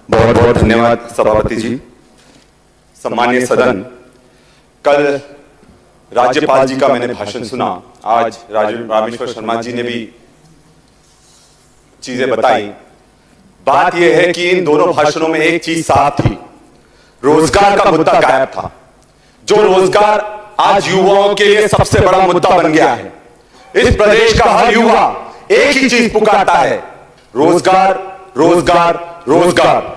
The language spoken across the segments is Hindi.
बहुत बहुत धन्यवाद सभापति जी। सम्मानीय सदन, कल राज्यपाल जी का मैंने भाषण सुना, आज रामेश्वर शर्मा जी ने भी चीजें बताई। बात यह है कि इन दोनों भाषणों में एक चीज साफ थी, रोजगार का मुद्दा गायब था। जो रोजगार आज युवाओं के लिए सबसे बड़ा मुद्दा बन गया है। इस प्रदेश का हर युवा एक ही चीज पुकारता है, रोजगार, रोजगार, रोजगार।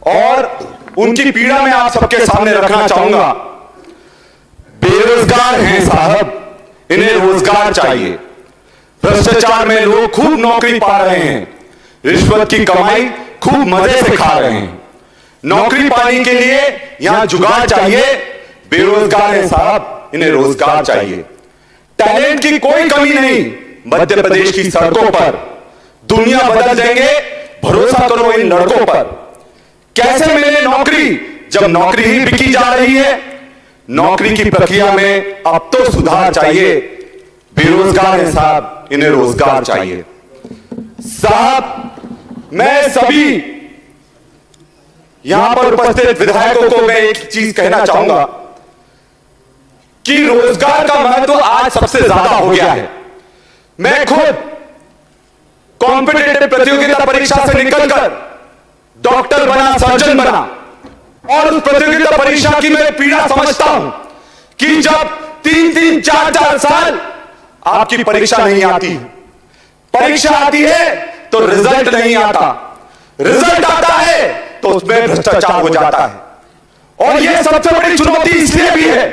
और उनकी पीड़ा मैं आप सबके सामने रखना चाहूंगा। बेरोजगार हैं साहब, इन्हें रोजगार चाहिए। भ्रष्टाचार में लोग खूब नौकरी पा रहे हैं, रिश्वत की कमाई खूब मजे से खा रहे हैं। नौकरी पाने के लिए यहां जुगाड़ चाहिए। बेरोजगार हैं साहब, इन्हें रोजगार चाहिए। टैलेंट की कोई कमी नहीं मध्य प्रदेश की सड़कों पर। दुनिया बदल देंगे, भरोसा करो इन लड़कों पर। कैसे मिले नौकरी जब नौकरी ही बिकी जा रही है। नौकरी की प्रक्रिया में अब तो सुधार चाहिए। बेरोजगार हैं साहब, इन्हें रोजगार चाहिए। साहब, मैं सभी यहां पर उपस्थित विधायकों को मैं एक चीज कहना चाहूंगा कि रोजगार का महत्व आज सबसे ज्यादा हो गया है। मैं खुद कॉम्पिटिटिव प्रतियोगिता परीक्षा से निकलकर डॉक्टर बना, सर्जन बना, और उस प्रतियोगिता परीक्षा की मैं पीड़ा समझता हूं कि जब 3-3, 4-4 साल आपकी परीक्षा नहीं आती, परीक्षा आती है तो रिजल्ट नहीं आता, रिजल्ट आता है तो उसमें भ्रष्टाचार हो जाता है। और यह सबसे बड़ी चुनौती इसलिए भी है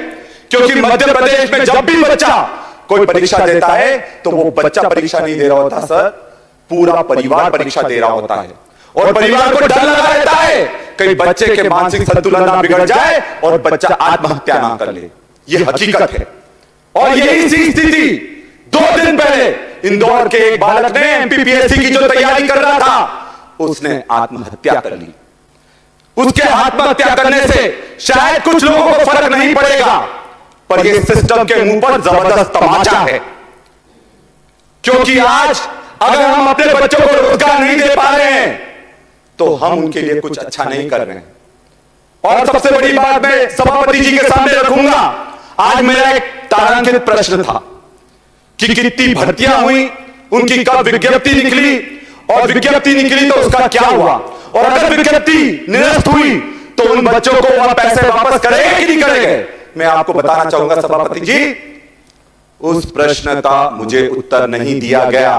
क्योंकि मध्य प्रदेश में जब भी बच्चा कोई परीक्षा देता है तो वो बच्चा परीक्षा नहीं दे रहा होता सर, पूरा परिवार परीक्षा दे रहा होता है। और परिवार को डर लगा रहता है कहीं बच्चे के मानसिक संतुलन ना बिगड़ जाए और बच्चा आत्महत्या ना कर ले। यह हकीकत है। और यही सी स्थिति 2 दिन पहले इंदौर के एक बालक ने एमपीपीएससी की जो तैयारी कर रहा था, उसने आत्महत्या कर ली। उसके आत्महत्या करने से शायद कुछ लोगों को फर्क नहीं पड़ेगा, पर यह सिस्टम के मुंह पर जबरदस्त तमाचा है। क्योंकि आज अगर हम अपने बच्चों को रोजगार नहीं दे पा रहे हैं तो हम उनके लिए कुछ अच्छा नहीं कर रहे हैं। और सबसे बड़ी बात मैं सभापति जी के सामने रखूंगा। आज मेरा एक तारांकित प्रश्न था कि कितनी भर्तियां हुई, उनकी कब विज्ञप्ति निकली, और विज्ञप्ति निकली तो उसका क्या हुआ, और अगर विज्ञप्ति निरस्त हुई तो उन बच्चों को वह पैसे वापस करेंगे कि नहीं करेंगे। मैं आपको बताना चाहूंगा सभापति जी, उस प्रश्न का मुझे उत्तर नहीं दिया गया।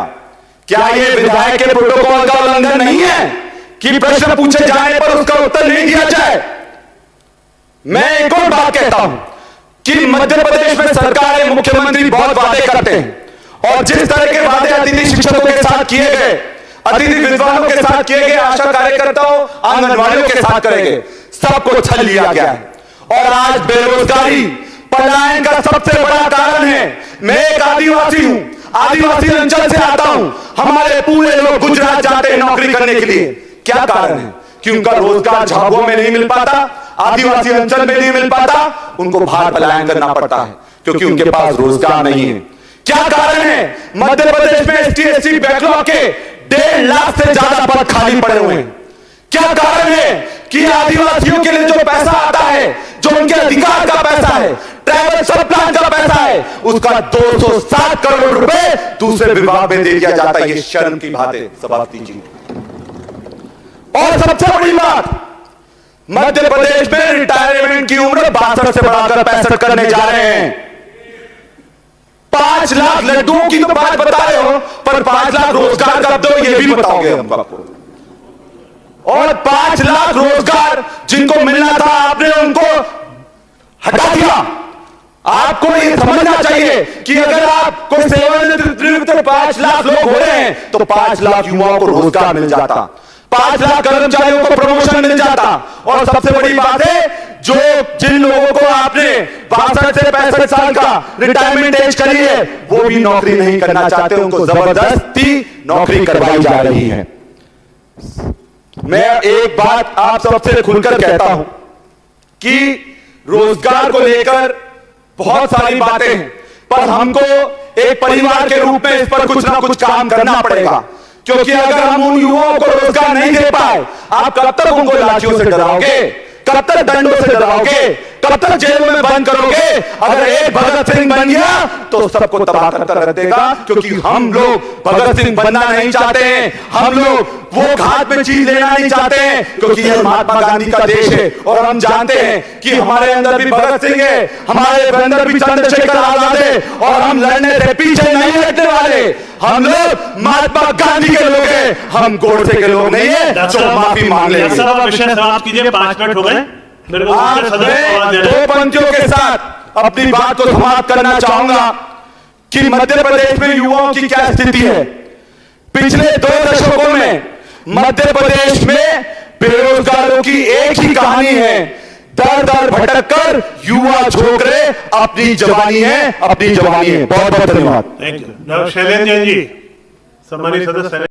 क्या यह विधायक के प्रोटोकॉल का उल्लंघन नहीं है कि प्रश्न पूछे जाने पर उसका उत्तर नहीं दिया जाए। मैं एक और बात कहता हूं कि मध्य प्रदेश में सरकार, मुख्यमंत्री बहुत वादे करते हैं, और जिस तरह के वादे अतिथि शिक्षकों के साथ किए गए, अतिथि विद्वानों के साथ किए गए, आशा कार्यकर्ताओं, आंगनवाड़ियों के साथ करेंगे, सबको छल लिया गया है। और आज बेरोजगारी, पलायन का सबसे बड़ा कारण है। मैं एक आदिवासी हूं, आदिवासी अंचल से आता हूं। हमारे पूरे लोग गुजरात जाते हैं नौकरी करने के लिए। क्या कारण है कि उनका रोजगार झाबुआ में नहीं मिल पाता, आदिवासी अंचल में नहीं मिल पाता, उनको बाहर पलायन करना पड़ता है क्योंकि उनके पास रोजगार नहीं है। क्या कारण है मध्य प्रदेश में एसटी/एससी बैकलॉग के 1.5 लाख से ज्यादा पद खाली पड़े हुए हैं। क्या कारण है कि आदिवासियों के लिए जो पैसा आता है, जो उनके अधिकार का पैसा है, ट्राइबल सब प्लान का पैसा है, उसका 207 करोड़ रुपए दूसरे विभाग में दे दिया जाता है। ये शर्म की बात है सभापति जी। और सबसे बड़ी बात, मध्य प्रदेश में रिटायरमेंट की उम्र 62 से बढ़ाकर 65 करने जा रहे हैं। 5 लाख लड्डुओं की तो बात बता रहे हो, पर 5 लाख रोजगार कब दो ये भी बताओगे हम आपको। और 5 लाख रोजगार जिनको मिलना था आपने उनको हटा दिया। आपको ये समझना चाहिए कि अगर आप कोई सेवानिवृत्त 5 लाख लोग हो रहे हैं तो 5 लाख युवाओं को रोजगार मिल जाता, 5 लाख कर्मचारियों को प्रमोशन मिल जाता। और सबसे बड़ी बात है, जो जिन लोगों को आपने 62 से 65 साल का रिटायरमेंट एज करी है, वो भी नौकरी नहीं करना चाहते, उनको जबरदस्ती नौकरी करवाई जा रही है। मैं एक बात आप सबसे खुलकर कहता हूं कि रोजगार को लेकर बहुत सारी बातें हैं, पर हमको एक परिवार के रूप में इस पर कुछ ना कुछ काम करना पड़ेगा। क्योंकि अगर हम उन युवाओं को रोजगार नहीं दे पाए, आप कब तक उनको लाठियों से डराओगे, कब तक डंडों से डराओगे, कब तक जेलों में बंद करोगे? अगर एक भगत सिंह बन गया तो सबको तबाह कर रख देगा, क्योंकि हम लोग भगत सिंह बनना नहीं चाहते हैं, हम लोग वो घाट में चीज लेना नहीं चाहते हैं, क्योंकि यह महात्मा गांधी का देश है और हम जानते हैं कि हमारे अंदर भी भगत सिंह है, हमारे अंदर भी चंद्रशेखर आजाद है और हम लड़ने से पीछे नहीं हटने वाले। हम लोग महात्मा गांधी के लोग हैं, हम गोडसे के लोग नहीं है, तो माफी मांग लेंगे। विषय समाप्त कीजिए, 5 मिनट हो गए। आज मैं 2 पंक्तियों के साथ अपनी बात को समाप्त करना चाहूंगा कि मध्य प्रदेश में युवाओं की क्या स्थिति है। पिछले 2 दशकों में मध्य प्रदेश में बेरोजगारों की एक ही कहानी है, दर दर भटक कर युवा झोंक रहे अपनी जवानी है, अपनी जवानी है। बहुत बहुत धन्यवाद। Thank you. शैलेंद्र जैन जी, सम्मानित सदस्य।